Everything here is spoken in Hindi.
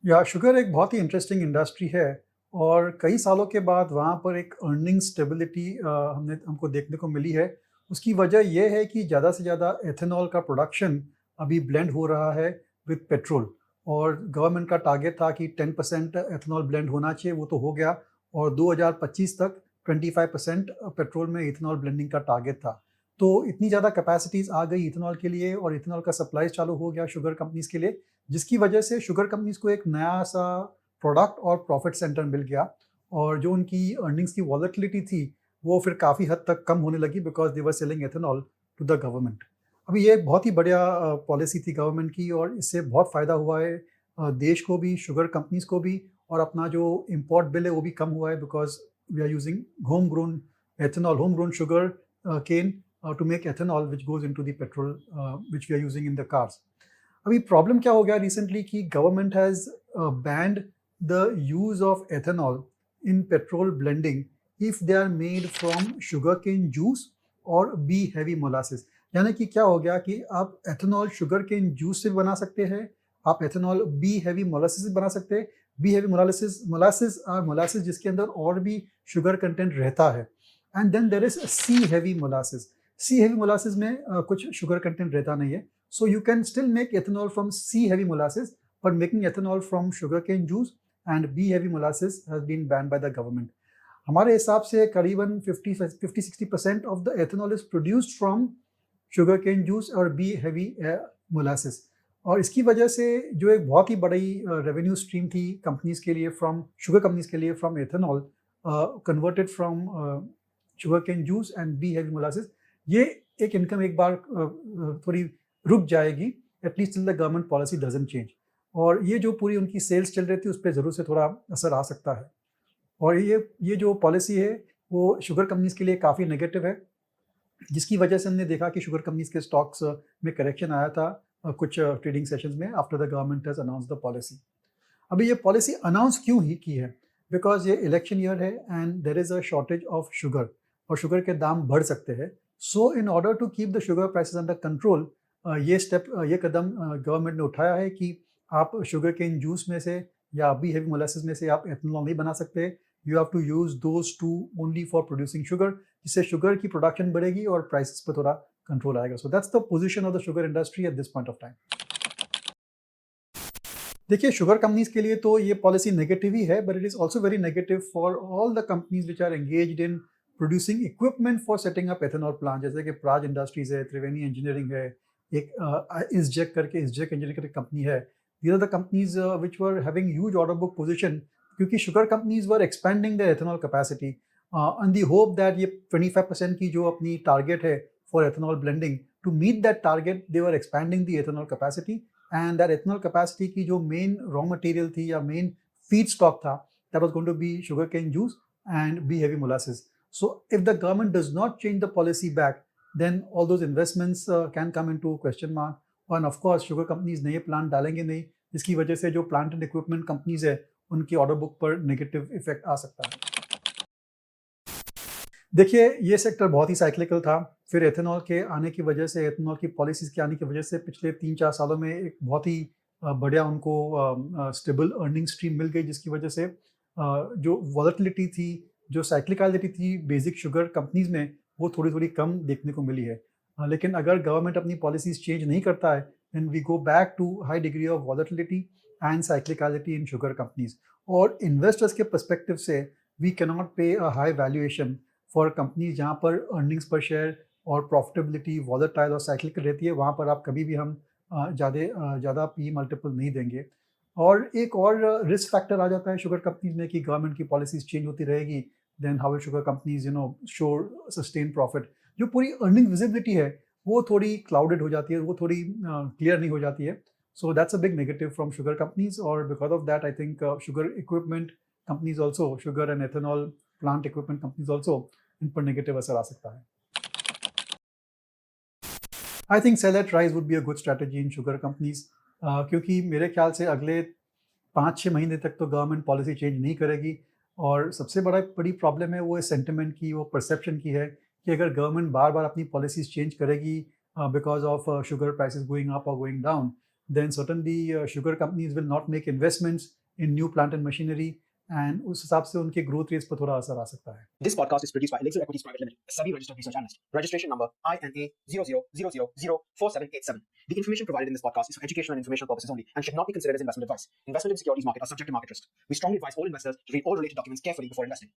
या शुगर एक बहुत ही इंटरेस्टिंग इंडस्ट्री है और कई सालों के बाद वहाँ पर एक अर्निंग स्टेबिलिटी हमको देखने को मिली है। उसकी वजह ये है कि ज़्यादा से ज़्यादा एथेनॉल का प्रोडक्शन अभी ब्लेंड हो रहा है विद पेट्रोल और गवर्नमेंट का टारगेट था कि 10% एथेनॉल ब्लेंड होना चाहिए, वो तो हो गया और 2025 तक 25% पेट्रोल में इथेनॉल ब्लेंडिंग का टारगेट था। तो इतनी ज़्यादा कैपेसिटीज़ आ गई इथेनॉल के लिए और इथेनॉल का सप्लाई चालू हो गया शुगर कंपनीज़ के लिए, जिसकी वजह से शुगर कंपनीज़ को एक नया-सा प्रोडक्ट और प्रॉफ़िट सेंटर मिल गया और जो उनकी अर्निंग्स की वॉलेटिलिटी थी, वो फिर काफ़ी हद तक कम होने लगी because they were selling ethanol to the government. अभी ये बहुत ही बढ़िया पॉलिसी थी गवर्नमेंट की और इससे बहुत फ़ायदा हुआ है देश को भी, शुगर कंपनीज़ को भी और अपना जो इम्पोर्ट बिल है, वो भी कम हुआ है because we are using home grown ethanol, home grown sugar cane to make ethanol which goes into the petrol which we are using in the cars. अभी प्रॉब्लम क्या हो गया रिसेंटली कि government has banned the use of ethanol in petrol blending if they are made from sugarcane juice or B heavy molasses. यानी कि क्या हो गया कि आप एथेनॉल शुगरकेन जूस से बना सकते हैं, आप एथेनॉल बी हेवी मोलासेस से बना सकते हैं। B heavy molasses molasses molasses जिसके अंदर और भी शुगर कंटेंट रहता है and then there is C heavy molasses. C heavy molasses में कुछ शुगर कंटेंट रहता नहीं है। So you can still make ethanol from C heavy molasses, but making ethanol from sugarcane juice and B heavy molasses has been banned by the government. हमारे हिसाब से करीबन 50-60% of the ethanol is produced from sugarcane juice और B heavy molasses. और इसकी वजह से जो एक बहुत ही बड़ी रेवेन्यू स्ट्रीम थी कंपनीज के लिए फ्रॉम शुगर कंपनीज के लिए from ethanol converted from sugarcane juice and B heavy molasses, ये एक इनकम एक बार थोड़ी रुक जाएगी at least till the government policy doesn't change. और ये जो पूरी उनकी सेल्स चल रही थी उस पर ज़रूर से थोड़ा असर आ सकता है। और ये जो पॉलिसी है वो शुगर कंपनीज के लिए काफ़ी नेगेटिव है, जिसकी वजह से हमने देखा कि शुगर कंपनीज के स्टॉक्स में करेक्शन आया था कुछ ट्रेडिंग सेशंस में after the government has announce the policy. अभी ये पॉलिसी अनाउंस क्यों ही की है? बिकॉज़ ये इलेक्शन ईयर है and there is a shortage of sugar और शुगर के दाम बढ़ सकते हैं। So in order to keep the sugar prices under control ये कदम गवर्नमेंट ने उठाया है कि आप शुगर केन जूस में से या बी हेवी मोलासेस में से आप एथेनॉल नहीं बना सकते। You have to use those two only for producing sugar, जिससे शुगर की प्रोडक्शन बढ़ेगी और प्राइसेस पे थोड़ा कंट्रोल आएगा। So that's the position of the sugar industry at this point of time. देखिए, शुगर कंपनीज़ के लिए तो ये पॉलिसी नेगेटिव ही है, but it is also very negative for all the companies which are engaged in producing equipment for setting up ethanol plant, जैसे कि प्राज इंडस्ट्रीज़ है, त्रिवेणी इंजीनियरिंग है, एक इसजेक इंजीनियरिंग करके कंपनी है। These are the companies which were having huge order book position, क्योंकि sugar companies were expanding their ethanol capacity on the hope that ये 25% की जो अपनी टारगेट है for ethanol blending, to meet that target they were expanding the ethanol capacity and that ethanol capacity की जो मेन रॉ मटेरियल थी या मेन फीड स्टॉक था, that was going to be sugar cane juice and B heavy molasses. So if the government does not change the policy back, then all those investments can come into question mark and of course sugar companies नए प्लांट डालेंगे नहीं, जिसकी वजह से जो प्लांट एंड इक्विपमेंट कंपनीज है उनकी ऑर्डर बुक पर नेगेटिव इफेक्ट आ सकता है। देखिए, ये सेक्टर बहुत ही साइक्लिकल था। फिर एथेनॉल के आने की वजह से, एथेनॉल की पॉलिसीज़ के आने की वजह से पिछले 3-4 सालों में एक बहुत ही बढ़िया उनको स्टेबल अर्निंग स्ट्रीम मिल गई, जिसकी वजह से जो वॉलेटिलिटी थी, जो साइक्लिकलिटी थी बेसिक शुगर कंपनीज़ में, वो थोड़ी-थोड़ी कम देखने को मिली है। लेकिन अगर गवर्नमेंट अपनी पॉलिसीज़ चेंज नहीं करता है, then we go back to high degree of volatility and cyclicality in sugar companies. और इन्वेस्टर्स के पर्सपेक्टिव से we can not pay a high valuation for companies जहाँ पर अर्निंग्स पर शेयर और प्रॉफिटेबिलिटी वॉलेटाइल और साइक्लिकल रहती है, वहाँ पर आप कभी भी हम ज़्यादा पी मल्टीपल नहीं देंगे। और एक और रिस्क फैक्टर आ जाता है शुगर कंपनीज में कि गवर्नमेंट की पॉलिसीज चेंज होती रहेगी, then how will sugar companies show sustain profit. जो पूरी अर्निंग विजिबिलिटी है वो थोड़ी क्लाउडेड हो जाती है, वो थोड़ी क्लियर नहीं हो जाती है। So that's a big negative from sugar companies और because of that I think sugar equipment companies also, sugar and ethanol plant equipment companies also, इन पर नेगेटिव असर आ सकता है। I think sell at rise would be a good strategy in sugar companies, क्योंकि मेरे ख्याल से अगले 5-6 महीने तक तो गवर्नमेंट पॉलिसी चेंज नहीं करेगी और सबसे बड़ी प्रॉब्लम है वो सेंटिमेंट की, वो परसेप्शन की है कि अगर गवर्नमेंट बार बार अपनी पॉलिसीज चेंज करेगी because of sugar prices going up और going down, then certainly sugar companies will not make investments in new plant and machinery, and उस हिसाब से उनके growth rates पर थोड़ा असर आ सकता है. This podcast is produced by Elixir Equities Private Limited, a SEBI registered research analyst. Registration number INA 0000004787. The information provided in this podcast is for educational and informational purposes only and should not be considered as investment advice. Investment in securities market are subject to market risks. We strongly advise all investors to read all related documents carefully before investing.